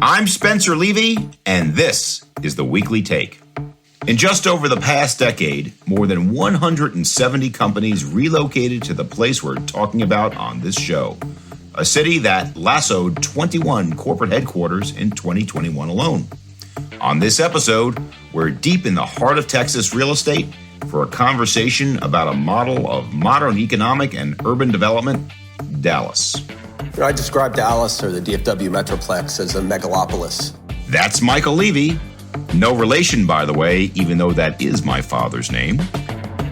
I'm Spencer Levy, and this is the Weekly Take. In just over the past decade, more than 170 companies relocated to the place we're talking about on this show, a city that lassoed 21 corporate headquarters in 2021 alone. On this episode, we're deep in the heart of Texas real estate for a conversation about a model of modern economic and urban development, Dallas. I describe Dallas, or the DFW Metroplex, as a megalopolis. That's Michael Levy. No relation, by the way, even though that is my father's name.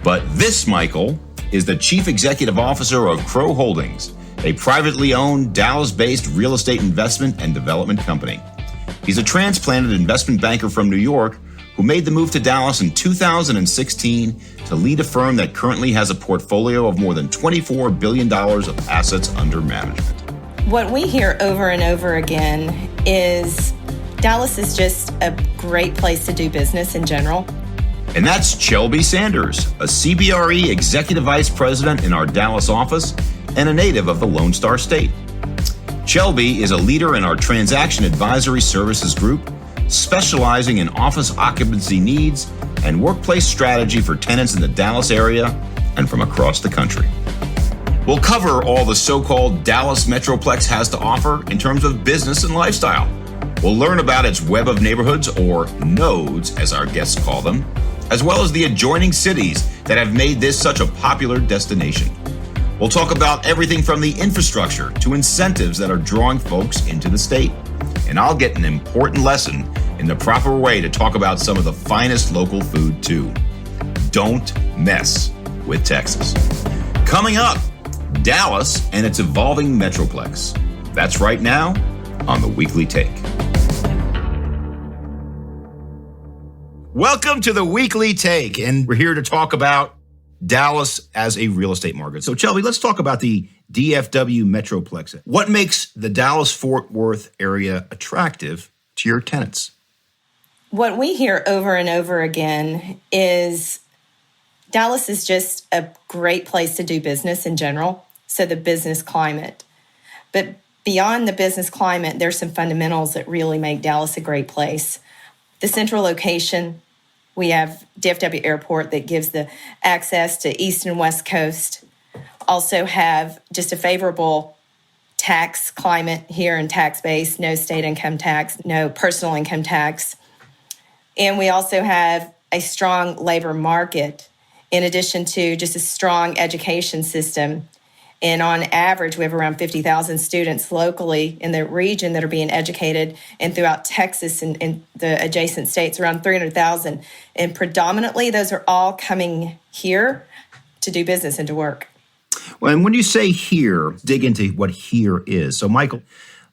But this Michael is the Chief Executive Officer of Crow Holdings, a privately owned Dallas-based real estate investment and development company. He's a transplanted investment banker from New York who made the move to Dallas in 2016 to lead a firm that currently has a portfolio of more than $24 billion of assets under management. What we hear over and over again is Dallas is just a great place to do business in general. And that's Chelby Sanders, a CBRE Executive Vice President in our Dallas office and a native of the Lone Star State. Chelby is a leader in our Transaction Advisory Services group, specializing in office occupancy needs and workplace strategy for tenants in the Dallas area and from across the country. We'll cover all the so-called Dallas Metroplex has to offer in terms of business and lifestyle. We'll learn about its web of neighborhoods, or nodes, as our guests call them, as well as the adjoining cities that have made this such a popular destination. We'll talk about everything from the infrastructure to incentives that are drawing folks into the state. And I'll get an important lesson in the proper way to talk about some of the finest local food, too. Don't mess with Texas. Coming up, Dallas and its evolving Metroplex. That's right now on the Weekly Take. Welcome to the Weekly Take, and we're here to talk about Dallas as a real estate market. So, Chelby, let's talk about the DFW Metroplex. What makes the Dallas-Fort Worth area attractive to your tenants? What we hear over and over again is Dallas is just a great place to do business in general, so the business climate. But beyond the business climate, there's some fundamentals that really make Dallas a great place. The central location, we have DFW Airport that gives the access to East and West Coast. Also have just a favorable tax climate here and tax base, no state income tax, no personal income tax. And we also have a strong labor market in addition to just a strong education system. And on average, we have around 50,000 students locally in the region that are being educated, and throughout Texas and the adjacent states, around 300,000. And predominantly, those are all coming here to do business and to work. Well, and when you say here, dig into what here is. So, Michael,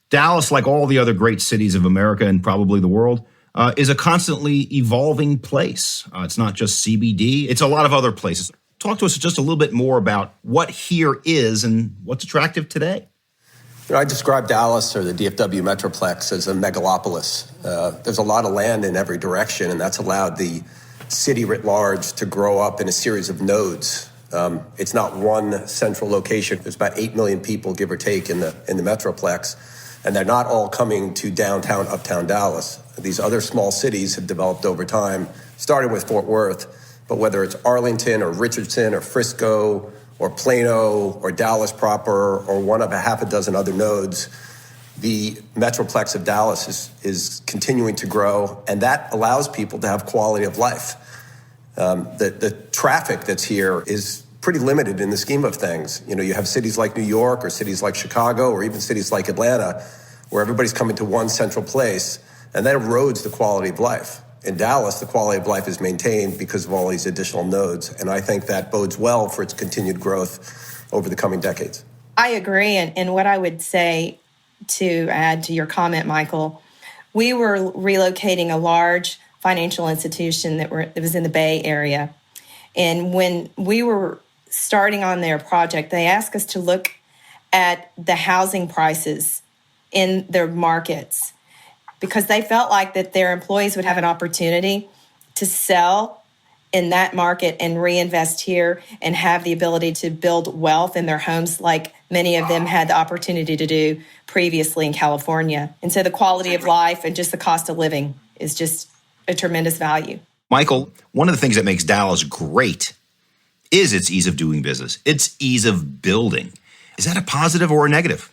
Dallas, like all the other great cities of America and probably the world, is a constantly evolving place. It's not just CBD. It's a lot of other places. Talk to us just a little bit more about what here is and what's attractive today. I describe Dallas, or the DFW Metroplex, as a megalopolis. There's a lot of land in every direction, and that's allowed the city writ large to grow up in a series of nodes. It's not one central location. There's about 8 million people, give or take, in the Metroplex, and they're not all coming to downtown, uptown Dallas. These other small cities have developed over time, starting with Fort Worth. But whether it's Arlington or Richardson or Frisco or Plano or Dallas proper or one of a half a dozen other nodes, the Metroplex of Dallas is continuing to grow, and that allows people to have quality of life. The traffic that's here is pretty limited in the scheme of things. You know, you have cities like New York or cities like Chicago or even cities like Atlanta where everybody's coming to one central place, and that erodes the quality of life. In Dallas, the quality of life is maintained because of all these additional nodes, and I think that bodes well for its continued growth over the coming decades. I agree, and what I would say to add to your comment, Michael, we were relocating a large financial institution that was in the Bay Area, and when we were starting on their project, they asked us to look at the housing prices in their markets, because they felt like that their employees would have an opportunity to sell in that market and reinvest here and have the ability to build wealth in their homes like many of them had the opportunity to do previously in California. And so the quality of life and just the cost of living is just a tremendous value. Michael, one of the things that makes Dallas great is its ease of doing business, its ease of building. Is that a positive or a negative?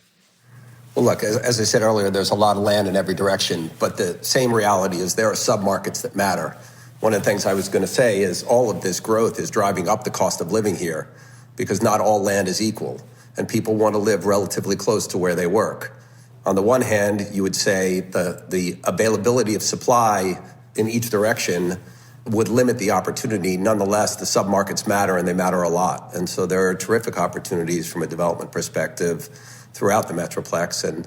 Well, look, as I said earlier, there's a lot of land in every direction, but the same reality is there are submarkets that matter. One of the things I was going to say is all of this growth is driving up the cost of living here because not all land is equal, and people want to live relatively close to where they work. On the one hand, you would say the availability of supply in each direction would limit the opportunity. Nonetheless, the submarkets matter, and they matter a lot. And so there are terrific opportunities from a development perspective throughout the Metroplex. And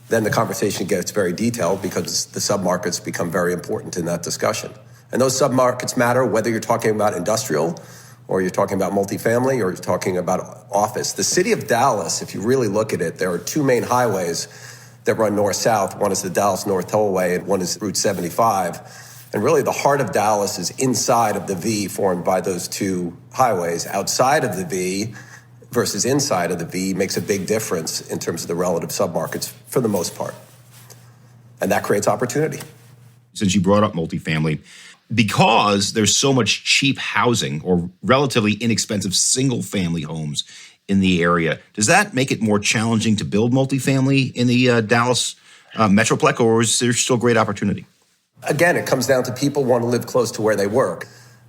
then the conversation gets very detailed because the submarkets become very important in that discussion. And those submarkets matter whether you're talking about industrial or you're talking about multifamily or you're talking about office. The city of Dallas, if you really look at it, there are two main highways that run north-south. One is the Dallas North Tollway and one is Route 75. And really the heart of Dallas is inside of the V formed by those two highways. Outside of the V versus inside of the V makes a big difference in terms of the relative submarkets for the most part. And that creates opportunity. Since you brought up multifamily, because there's so much cheap housing or relatively inexpensive single-family homes in the area, does that make it more challenging to build multifamily in the Dallas Metroplex, or is there still great opportunity? Again, it comes down to people want to live close to where they work.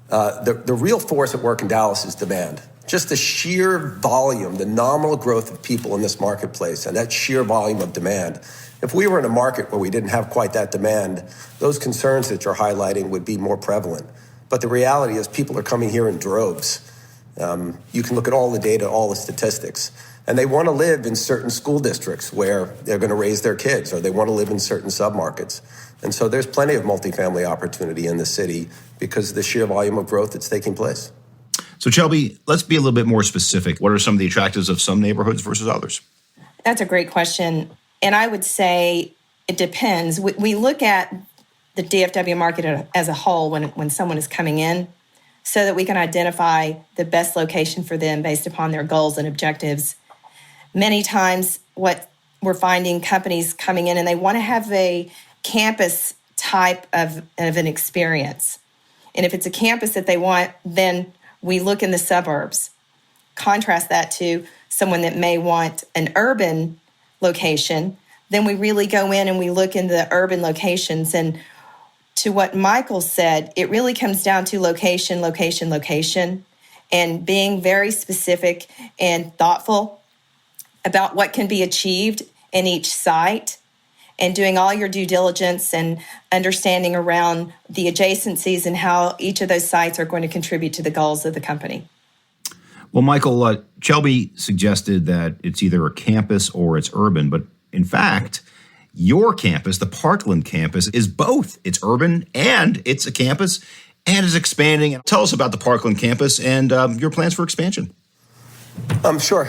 The real force at work in Dallas is demand. Just the sheer volume, the nominal growth of people in this marketplace, and that sheer volume of demand. If we were in a market where we didn't have quite that demand, those concerns that you're highlighting would be more prevalent. But the reality is people are coming here in droves. You can look at all the data, all the statistics, and they want to live in certain school districts where they're going to raise their kids, or they want to live in certain submarkets. And so there's plenty of multifamily opportunity in the city because of the sheer volume of growth that's taking place. So, Chelby, let's be a little bit more specific. What are some of the attractives of some neighborhoods versus others? That's a great question. And I would say it depends. We look at the DFW market as a whole when someone is coming in so that we can identify the best location for them based upon their goals and objectives. Many times what we're finding companies coming in and they want to have a campus type of an experience. And if it's a campus that they want, then we look in the suburbs. Contrast that to someone that may want an urban location, then we really go in and we look in the urban locations. And to what Michael said, it really comes down to location, location, location, and being very specific and thoughtful about what can be achieved in each site and doing all your due diligence and understanding around the adjacencies and how each of those sites are going to contribute to the goals of the company. Well, Michael, Chelby suggested that it's either a campus or it's urban, but in fact, your campus, the Parkland campus, is both. It's urban and it's a campus and is expanding. Tell us about the Parkland campus and your plans for expansion. Sure.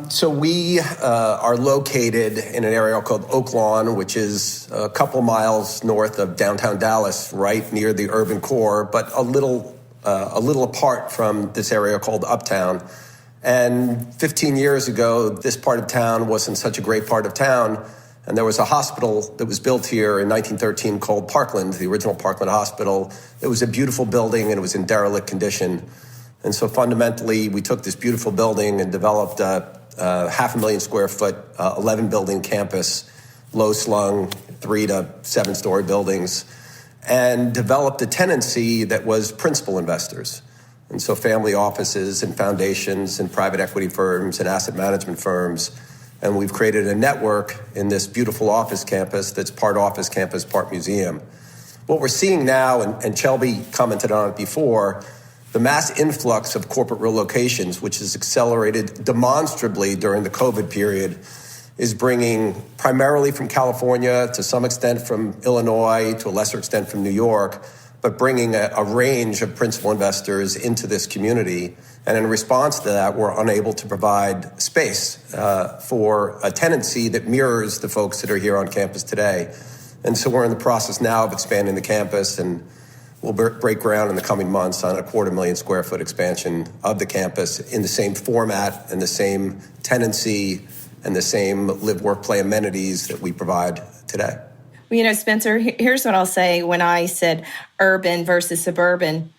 So we are located in an area called Oak Lawn, which is a couple miles north of downtown Dallas, right near the urban core, but a little apart from this area called Uptown. And 15 years ago, this part of town wasn't such a great part of town. And there was a hospital that was built here in 1913 called Parkland, the original Parkland Hospital. It was a beautiful building and it was in derelict condition. And so fundamentally, we took this beautiful building and developed a 500,000 square foot, 11 building campus, low slung, 3 to 7 story buildings, and developed a tenancy that was principal investors. And so family offices and foundations and private equity firms and asset management firms. And we've created a network in this beautiful office campus that's part office campus, part museum. What we're seeing now, and Chelby commented on it before, the mass influx of corporate relocations, which has accelerated demonstrably during the COVID period, is bringing primarily from California, to some extent from Illinois, to a lesser extent from New York, but bringing a range of principal investors into this community. And in response to that, we're unable to provide space for a tenancy that mirrors the folks that are here on campus today. And so we're in the process now of expanding the campus, and We'll break ground in the coming months on a 250,000 square foot expansion of the campus in the same format and the same tenancy and the same live, work, play amenities that we provide today. Well, Spencer, here's what I'll say when I said urban versus suburban.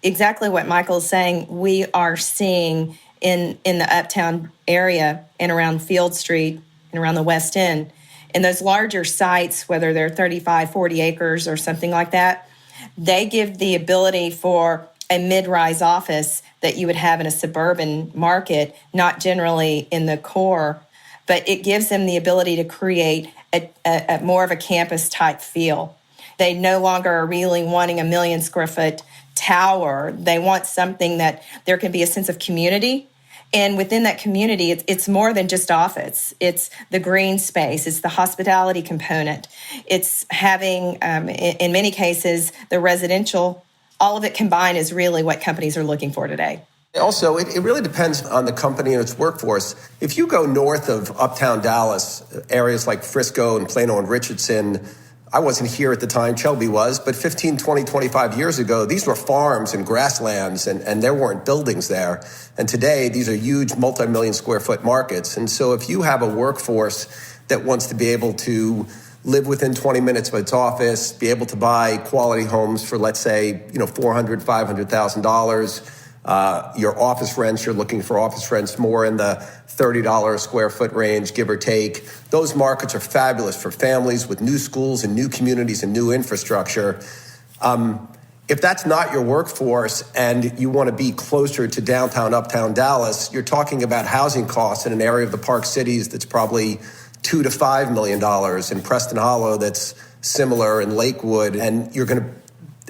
Exactly what Michael's saying, we are seeing in the uptown area and around Field Street and around the West End. In those larger sites, whether they're 35, 40 acres or something like that, they give the ability for a mid-rise office that you would have in a suburban market, not generally in the core, but it gives them the ability to create a more of a campus type feel. They no longer are really wanting a 1 million square foot tower. They want something that there can be a sense of community. And within that community, it's more than just office. It's the green space. It's the hospitality component. It's having, in many cases, the residential. All of it combined is really what companies are looking for today. Also, it really depends on the company and its workforce. If you go north of uptown Dallas, areas like Frisco and Plano and Richardson, I wasn't here at the time, Chelby was, but 15, 20, 25 years ago, these were farms and grasslands, and there weren't buildings there. And today, these are huge multi-million square foot markets. And so if you have a workforce that wants to be able to live within 20 minutes of its office, be able to buy quality homes for, let's say, $400,000, $500,000, your office rents, you're looking for office rents more in the $30 a square foot range, give or take. Those markets are fabulous for families with new schools and new communities and new infrastructure. If that's not your workforce and you want to be closer to downtown, uptown Dallas, you're talking about housing costs in an area of the Park Cities that's probably $2 to $5 million, in Preston Hollow that's similar, in Lakewood, and you're going to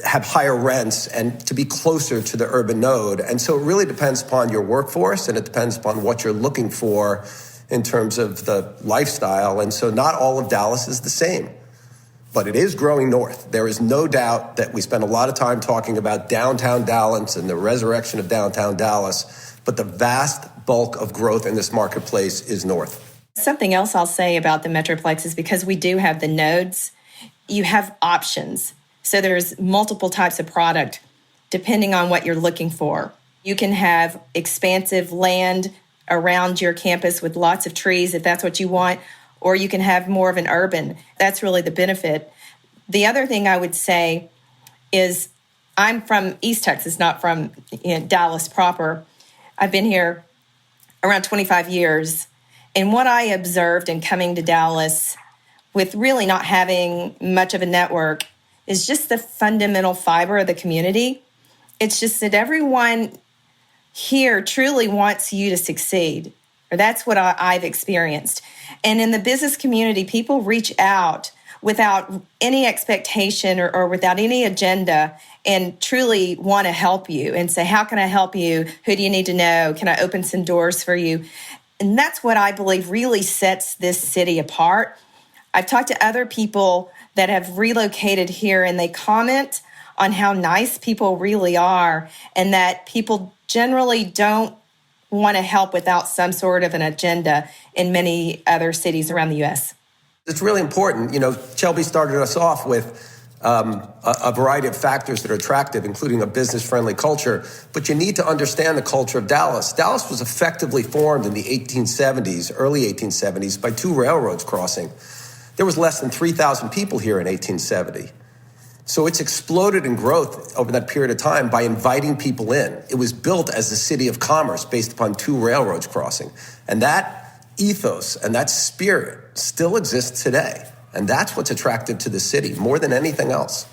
have higher rents and to be closer to the urban node. And so it really depends upon your workforce, and it depends upon what you're looking for in terms of the lifestyle. And so not all of Dallas is the same, but it is growing north. There is no doubt that we spend a lot of time talking about downtown Dallas and the resurrection of downtown Dallas, but the vast bulk of growth in this marketplace is north. Something else I'll say about the Metroplex is because we do have the nodes, you have options. So there's multiple types of product depending on what you're looking for. You can have expansive land around your campus with lots of trees if that's what you want, or you can have more of an urban. That's really the benefit. The other thing I would say is I'm from East Texas, not from Dallas proper. I've been here around 25 years. And what I observed in coming to Dallas with really not having much of a network is just the fundamental fiber of the community. It's just that everyone here truly wants you to succeed, or that's what I've experienced. And in the business community, people reach out without any expectation or without any agenda and truly want to help you and say, how can I help you? Who do you need to know? Can I open some doors for you? And that's what I believe really sets this city apart. I've talked to other people that have relocated here, and they comment on how nice people really are and that people generally don't want to help without some sort of an agenda in many other cities around the U.S. It's really important. Chelby started us off with a variety of factors that are attractive, including a business-friendly culture, but you need to understand the culture of Dallas. Dallas was effectively formed in the 1870s, early 1870s, by two railroads crossing. There was less than 3,000 people here in 1870. So it's exploded in growth over that period of time by inviting people in. It was built as a city of commerce based upon two railroads crossing. And that ethos and that spirit still exists today. And that's what's attractive to the city more than anything else.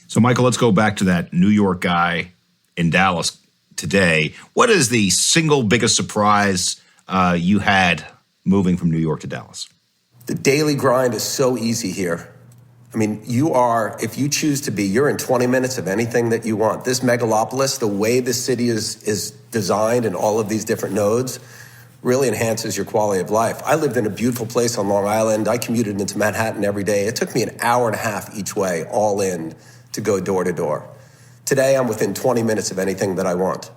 So, Michael, let's go back to that New York guy in Dallas today. What is the single biggest surprise you had moving from New York to Dallas? The daily grind is so easy here. I mean, if you choose to be, you're in 20 minutes of anything that you want. This megalopolis, the way the city is designed and all of these different nodes really enhances your quality of life. I lived in a beautiful place on Long Island. I commuted into Manhattan every day. It took me an hour and a half each way, all in, to go door to door. Today, I'm within 20 minutes of anything that I want.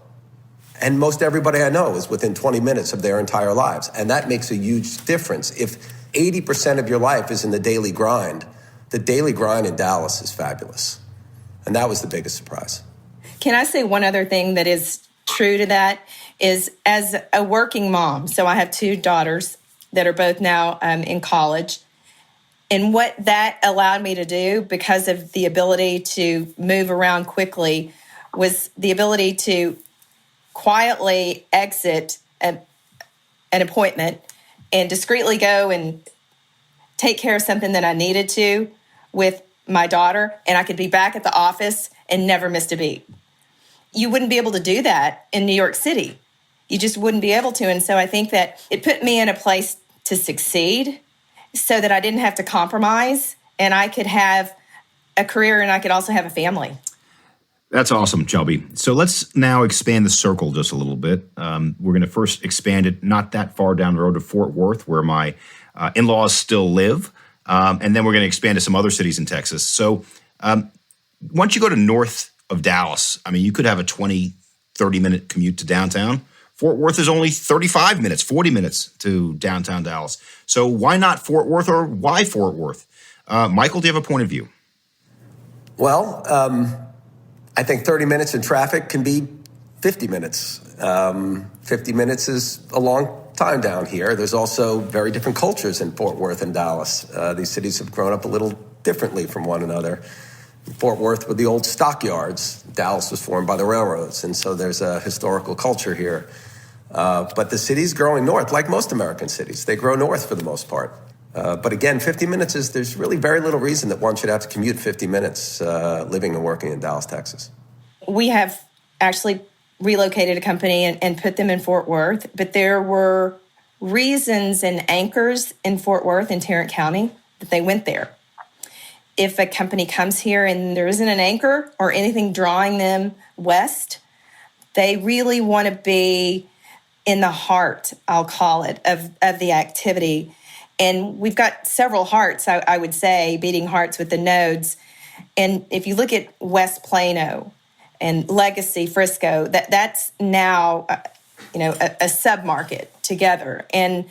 And most everybody I know is within 20 minutes of their entire lives. And that makes a huge difference. If 80% of your life is in the daily grind in Dallas is fabulous. And that was the biggest surprise. Can I say one other thing that is true to that is as a working mom, so I have two daughters that are both now in college, and what that allowed me to do because of the ability to move around quickly was the ability to quietly exit an appointment and discreetly go and take care of something that I needed to with my daughter, and I could be back at the office and never missed a beat. You wouldn't be able to do that in New York City. You just wouldn't be able to. And so I think that it put me in a place to succeed so that I didn't have to compromise and I could have a career and I could also have a family. That's awesome, Chelby. So let's now expand the circle just a little bit. We're going to first expand it not that far down the road to Fort Worth, where my in-laws still live. And then we're going to expand to some other cities in Texas. So once you go to north of Dallas, I mean, you could have a 20, 30-minute commute to downtown. Fort Worth is only 35 minutes, 40 minutes to downtown Dallas. So why not Fort Worth, or why Fort Worth? Michael, do you have a point of view? Well, I think 30 minutes in traffic can be 50 minutes. 50 minutes is a long time down here. There's also very different cultures in Fort Worth and Dallas. These cities have grown up a little differently from one another. Fort Worth were the old stockyards. Dallas was formed by the railroads, and so there's a historical culture here. But the city's growing north, like most American cities. They grow north for the most part. But again, 50 minutes there's really very little reason that one should have to commute 50 minutes living and working in Dallas, Texas. We have actually relocated a company and put them in Fort Worth, but there were reasons and anchors in Fort Worth and Tarrant County that they went there. If a company comes here and there isn't an anchor or anything drawing them west, they really want to be in the heart, I'll call it, of the activity. And we've got several hearts, I would say, beating hearts with the nodes. And if you look at West Plano and Legacy, Frisco, that's now a submarket together. And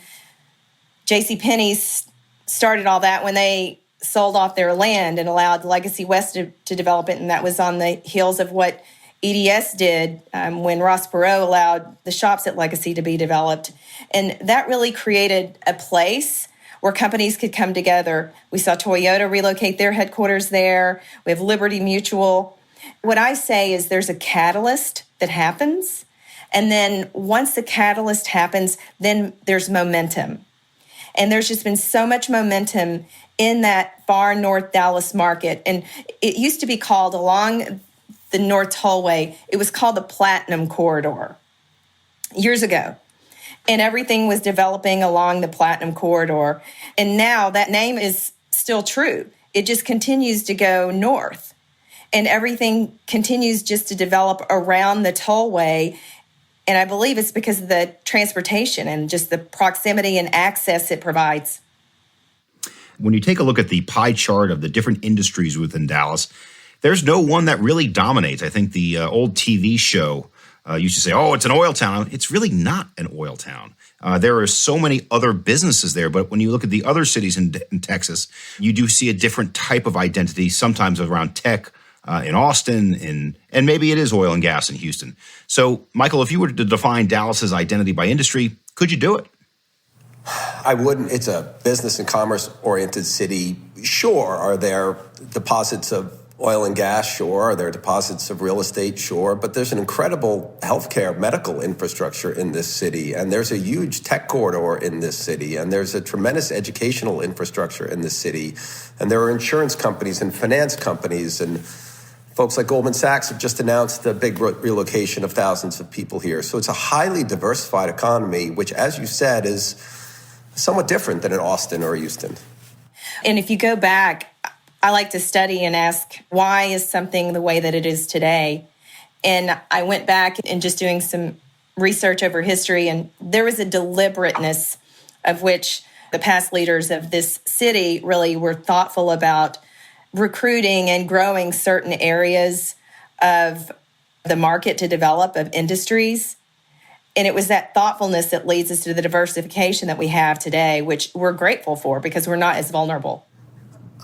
JCPenney's started all that when they sold off their land and allowed Legacy West to develop it, and that was on the heels of what EDS did when Ross Perot allowed the shops at Legacy to be developed. And that really created a place where companies could come together. We saw Toyota relocate their headquarters there. We have Liberty Mutual. What I say is there's a catalyst that happens, and then once the catalyst happens, then there's momentum. And there's just been so much momentum in that far north Dallas market. And it used to be called, along the North Tollway, it was called the Platinum Corridor years ago. And everything was developing along the Platinum Corridor. And now that name is still true. It just continues to go north. And everything continues just to develop around the tollway. And I believe it's because of the transportation and just the proximity and access it provides. When you take a look at the pie chart of the different industries within Dallas, there's no one that really dominates. I think the old TV show used to say, oh, it's an oil town. It's really not an oil town. There are so many other businesses there, but when you look at the other cities in Texas, you do see a different type of identity, sometimes around tech in Austin, and maybe it is oil and gas in Houston. So, Michael, if you were to define Dallas's identity by industry, could you do it? I wouldn't. It's a business and commerce-oriented city. Sure, are there deposits of oil and gas? Sure. Are there deposits of real estate? Sure. But there's an incredible healthcare, medical infrastructure in this city, and there's a huge tech corridor in this city, and there's a tremendous educational infrastructure in this city, and there are insurance companies and finance companies, and folks like Goldman Sachs have just announced a big relocation of thousands of people here. So it's a highly diversified economy, which, as you said, is somewhat different than in Austin or Houston. And if you go back, I like to study and ask, why is something the way that it is today? And I went back and just doing some research over history, and there was a deliberateness of which the past leaders of this city really were thoughtful about recruiting and growing certain areas of the market to develop, of industries. And it was that thoughtfulness that leads us to the diversification that we have today, which we're grateful for because we're not as vulnerable.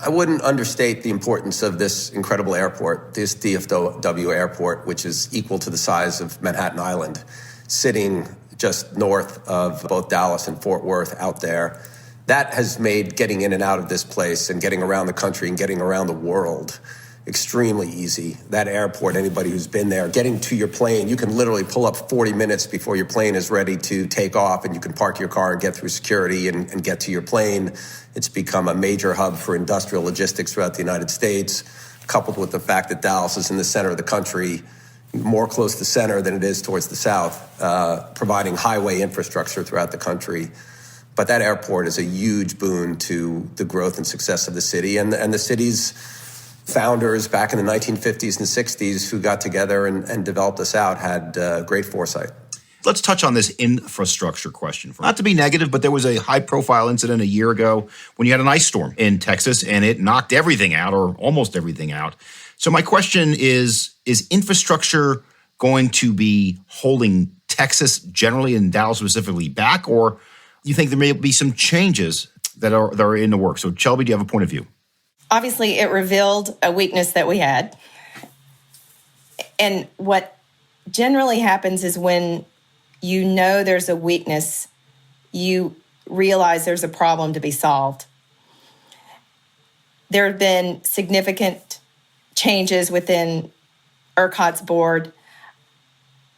I wouldn't understate the importance of this incredible airport, this DFW airport, which is equal to the size of Manhattan Island, sitting just north of both Dallas and Fort Worth out there. That has made getting in and out of this place and getting around the country and getting around the world extremely easy. That airport, anybody who's been there, getting to your plane, you can literally pull up 40 minutes before your plane is ready to take off, and you can park your car and get through security and get to your plane. It's become a major hub for industrial logistics throughout the United States, coupled with the fact that Dallas is in the center of the country, more close to center than it is towards the south, providing highway infrastructure throughout the country. But that airport is a huge boon to the growth and success of the city, and the city's founders back in the 1950s and 60s who got together and developed this out had great foresight. Let's touch on this infrastructure question. Not to be negative, but there was a high-profile incident a year ago when you had an ice storm in Texas, and it knocked everything out, or almost everything out. So my question is infrastructure going to be holding Texas generally and Dallas specifically back, or you think there may be some changes that are in the works? So Chelby, do you have a point of view? Obviously, it revealed a weakness that we had. And what generally happens is when you know there's a weakness, you realize there's a problem to be solved. There have been significant changes within ERCOT's board,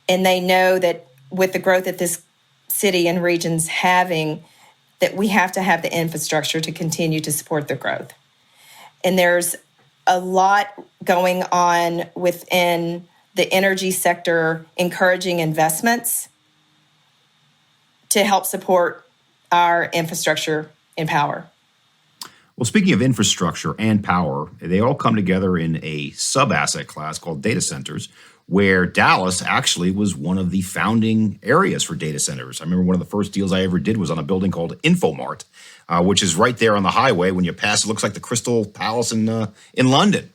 and they know that with the growth that this city and region's having, that we have to have the infrastructure to continue to support the growth. And there's a lot going on within the energy sector, encouraging investments to help support our infrastructure and power. Well, speaking of infrastructure and power, they all come together in a sub-asset class called data centers, where Dallas actually was one of the founding areas for data centers. I remember one of the first deals I ever did was on a building called Infomart, which is right there on the highway. When you pass, it looks like the Crystal Palace in London.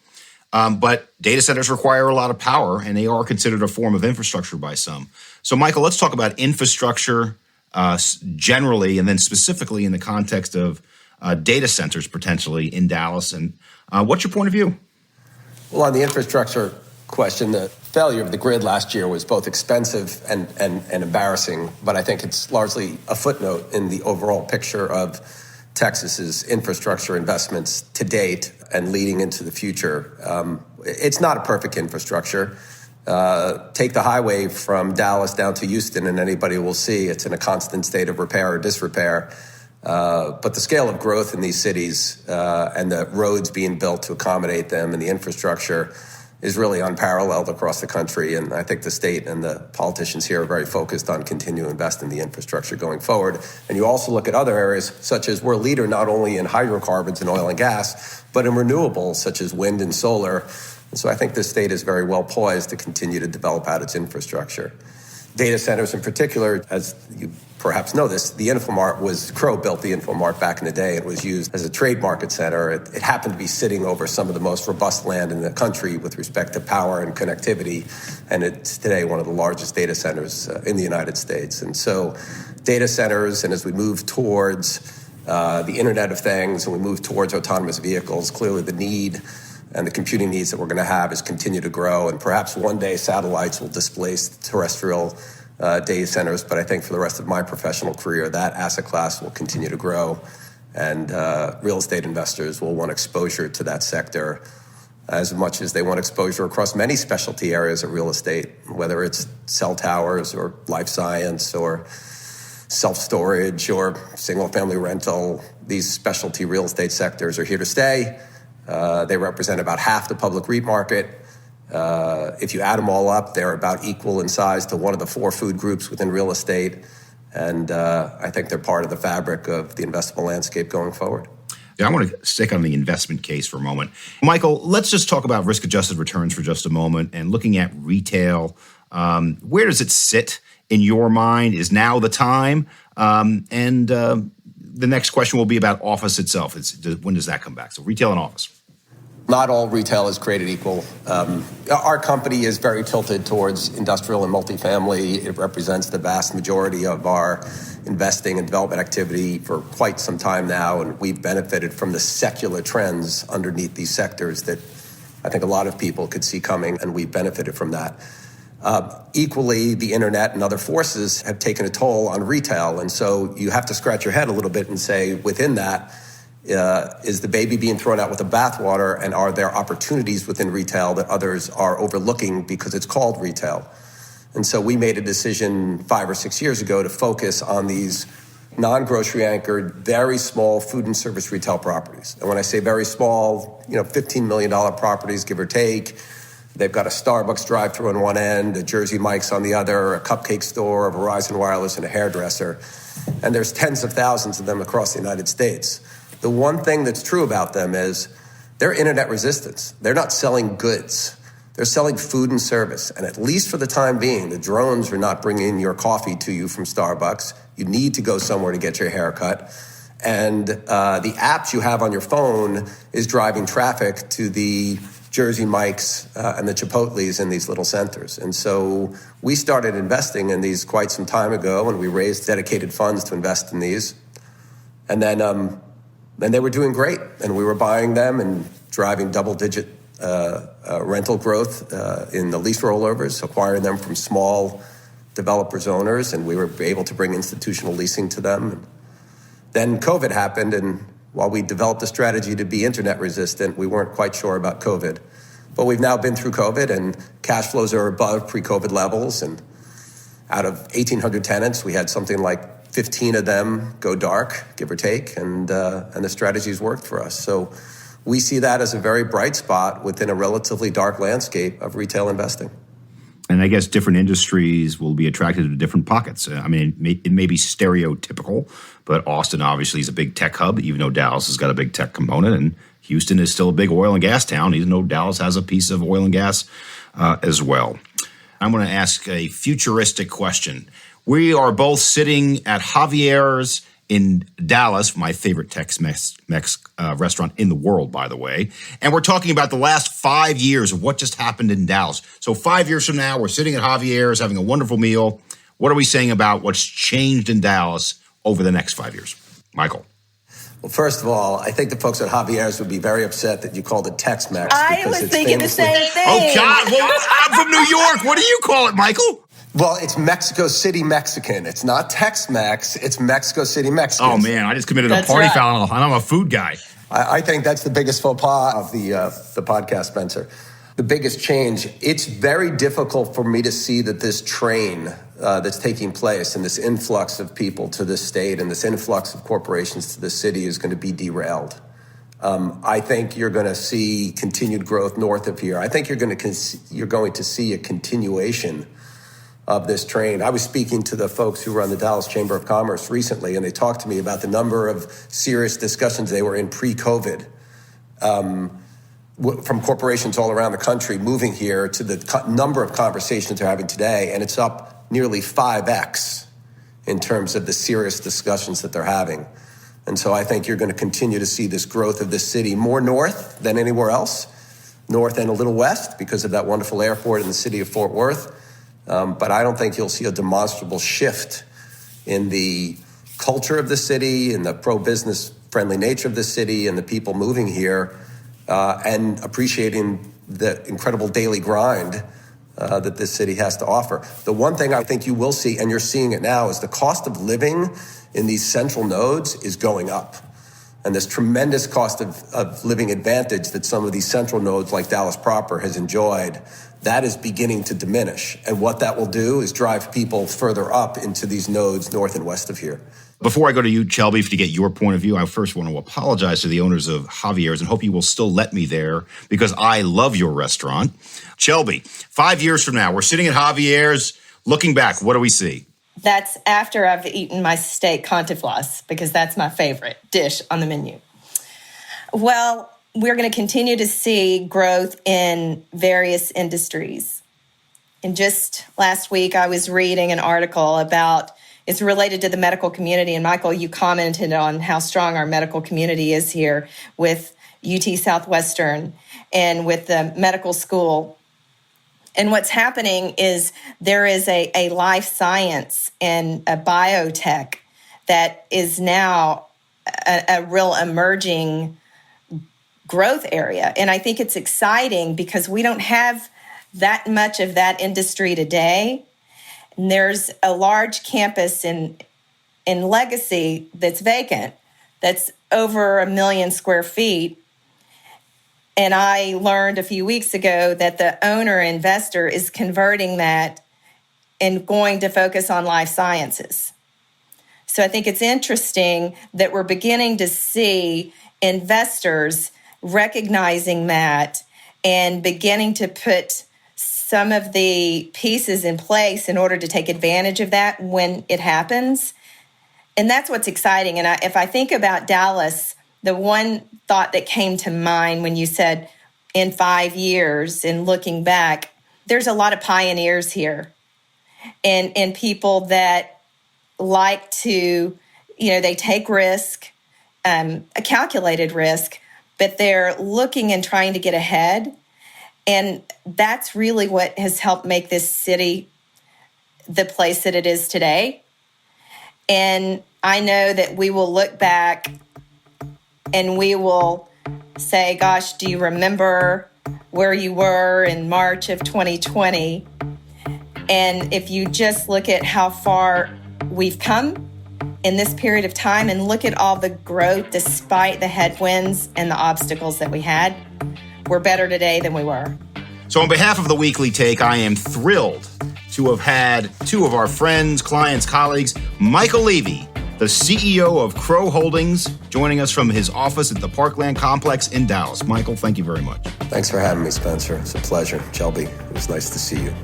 But data centers require a lot of power, and they are considered a form of infrastructure by some. So, Michael, let's talk about infrastructure generally, and then specifically in the context of data centers potentially in Dallas. And what's your point of view? Well, on the infrastructure question, the failure of the grid last year was both expensive and embarrassing, but I think it's largely a footnote in the overall picture of Texas's infrastructure investments to date and leading into the future. It's not a perfect infrastructure. Take the highway from Dallas down to Houston, and anybody will see it's in a constant state of repair or disrepair. But the scale of growth in these cities and the roads being built to accommodate them and the infrastructure is really unparalleled across the country. And I think the state and the politicians here are very focused on continuing to invest in the infrastructure going forward. And you also look at other areas, such as we're a leader not only in hydrocarbons and oil and gas, but in renewables, such as wind and solar. And so I think this state is very well poised to continue to develop out its infrastructure. Data centers in particular, as you perhaps know this, the Infomart Crow built the Infomart back in the day. It was used as a trade market center. It happened to be sitting over some of the most robust land in the country with respect to power and connectivity. And it's today one of the largest data centers in the United States. And so data centers, and as we move towards the Internet of Things and we move towards autonomous vehicles, clearly the need and the computing needs that we're going to have is continue to grow. And perhaps one day satellites will displace terrestrial data centers. But I think for the rest of my professional career, that asset class will continue to grow. And real estate investors will want exposure to that sector as much as they want exposure across many specialty areas of real estate, whether it's cell towers or life science or self-storage or single-family rental. These specialty real estate sectors are here to stay. They represent about half the public REIT market. If you add them all up, they're about equal in size to one of the four food groups within real estate. And I think they're part of the fabric of the investable landscape going forward. Yeah, I want to stick on the investment case for a moment. Michael, let's just talk about risk-adjusted returns for just a moment and looking at retail. Where does it sit in your mind? Is now the time? And the next question will be about office itself. When does that come back? So retail and office. Not all retail is created equal. Our company is very tilted towards industrial and multifamily. It represents the vast majority of our investing and development activity for quite some time now, and we've benefited from the secular trends underneath these sectors that I think a lot of people could see coming, and we've benefited from that. Equally, the internet and other forces have taken a toll on retail, and so you have to scratch your head a little bit and say, within that, is the baby being thrown out with the bathwater, and are there opportunities within retail that others are overlooking because it's called retail? And so we made a decision 5 or 6 years ago to focus on these non-grocery anchored, very small food and service retail properties. And when I say very small, $15 million properties, give or take. They've got a Starbucks drive-thru on one end, a Jersey Mike's on the other, a cupcake store, a Verizon Wireless, and a hairdresser. And there's tens of thousands of them across the United States. The one thing that's true about them is they're internet resistance. They're not selling goods. They're selling food and service. And at least for the time being, the drones are not bringing your coffee to you from Starbucks. You need to go somewhere to get your hair cut. And the apps you have on your phone is driving traffic to the Jersey Mike's and the Chipotle's in these little centers. And so we started investing in these quite some time ago, and we raised dedicated funds to invest in these. And then they were doing great, and we were buying them and driving double-digit rental growth in the lease rollovers, acquiring them from small developers, owners, and we were able to bring institutional leasing to them. And then COVID happened, and while we developed a strategy to be internet resistant, we weren't quite sure about COVID. But we've now been through COVID, and cash flows are above pre-COVID levels. And out of 1,800 tenants, we had something like 15 of them go dark, give or take, and the strategies worked for us. So we see that as a very bright spot within a relatively dark landscape of retail investing. And I guess different industries will be attracted to different pockets. I mean, it may be stereotypical, but Austin obviously is a big tech hub, even though Dallas has got a big tech component, and Houston is still a big oil and gas town, even though Dallas has a piece of oil and gas as well. I'm going to ask a futuristic question. We are both sitting at Javier's in Dallas, my favorite Tex-Mex restaurant in the world, by the way. And we're talking about the last 5 years of what just happened in Dallas. So 5 years from now, we're sitting at Javier's having a wonderful meal. What are we saying about what's changed in Dallas over the next 5 years? Michael. Well, first of all, I think the folks at Javier's would be very upset that you called it Tex-Mex. I was thinking the same thing. Oh, God. Well, I'm from New York. What do you call it, Michael? Well, it's Mexico City Mexican. It's not Tex-Mex. It's Mexico City Mexican. Oh, man, I just committed a party foul, and I'm a food guy. I think that's the biggest faux pas of the podcast, Spencer. The biggest change. It's very difficult for me to see that this train that's taking place and this influx of people to this state and this influx of corporations to this city is going to be derailed. I think you're going to see continued growth north of here. I think you're going to see a continuation of this train. I was speaking to the folks who run the Dallas Chamber of Commerce recently, and they talked to me about the number of serious discussions they were in pre-COVID from corporations all around the country moving here to the number of conversations they're having today, and it's up nearly 5x in terms of the serious discussions that they're having. And so I think you're going to continue to see this growth of this city more north than anywhere else, north and a little west because of that wonderful airport in the city of Fort Worth. But I don't think you'll see a demonstrable shift in the culture of the city, in the pro-business friendly nature of the city, and the people moving here and appreciating the incredible daily grind that this city has to offer. The one thing I think you will see, and you're seeing it now, is the cost of living in these central nodes is going up. And this tremendous cost of living advantage that some of these central nodes like Dallas proper has enjoyed, that is beginning to diminish. And what that will do is drive people further up into these nodes north and west of here. Before I go to you, Chelby, to get your point of view, I first want to apologize to the owners of Javier's and hope you will still let me there because I love your restaurant. Chelby, 5 years from now, we're sitting at Javier's. Looking back, what do we see? That's after I've eaten my steak cantiflas, because that's my favorite dish on the menu. Well, we're going to continue to see growth in various industries. And just last week, I was reading an article about is related to the medical community. And Michael, you commented on how strong our medical community is here with UT Southwestern and with the medical school. And what's happening is there is a life science and a biotech that is now a real emerging growth area. And I think it's exciting because we don't have that much of that industry today. And there's a large campus in Legacy that's vacant, that's over 1 million square feet. And I learned a few weeks ago that the owner investor is converting that and going to focus on life sciences. So I think it's interesting that we're beginning to see investors recognizing that and beginning to put some of the pieces in place in order to take advantage of that when it happens. And that's what's exciting. And if I think about Dallas, the one thought that came to mind when you said in 5 years and looking back, there's a lot of pioneers here and people that like to, they take risk, a calculated risk, but they're looking and trying to get ahead. And that's really what has helped make this city the place that it is today. And I know that we will look back and we will say, gosh, do you remember where you were in March of 2020? And if you just look at how far we've come in this period of time and look at all the growth despite the headwinds and the obstacles that we had, we're better today than we were. So on behalf of the Weekly Take, I am thrilled to have had two of our friends, clients, colleagues, Michael Levy, the CEO of Crow Holdings, joining us from his office at the Parkland Complex in Dallas. Michael, thank you very much. Thanks for having me, Spencer. It's a pleasure. Shelby, it was nice to see you.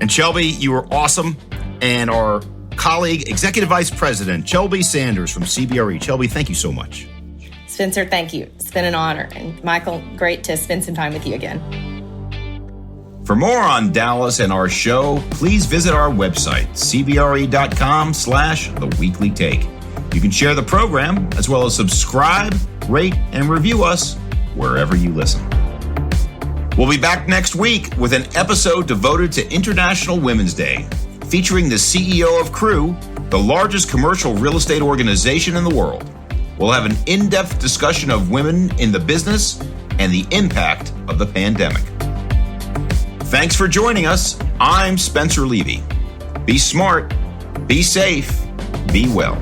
And Shelby, you were awesome. And our colleague, Executive Vice President, Chelby Sanders from CBRE. Shelby, thank you so much. Spencer, thank you. It's been an honor. And Michael, great to spend some time with you again. For more on Dallas and our show, please visit our website, cbre.com/theweeklytake. You can share the program as well as subscribe, rate, and review us wherever you listen. We'll be back next week with an episode devoted to International Women's Day, featuring the CEO of Crew, the largest commercial real estate organization in the world. We'll have an in-depth discussion of women in the business and the impact of the pandemic. Thanks for joining us. I'm Spencer Levy. Be smart, be safe, be well.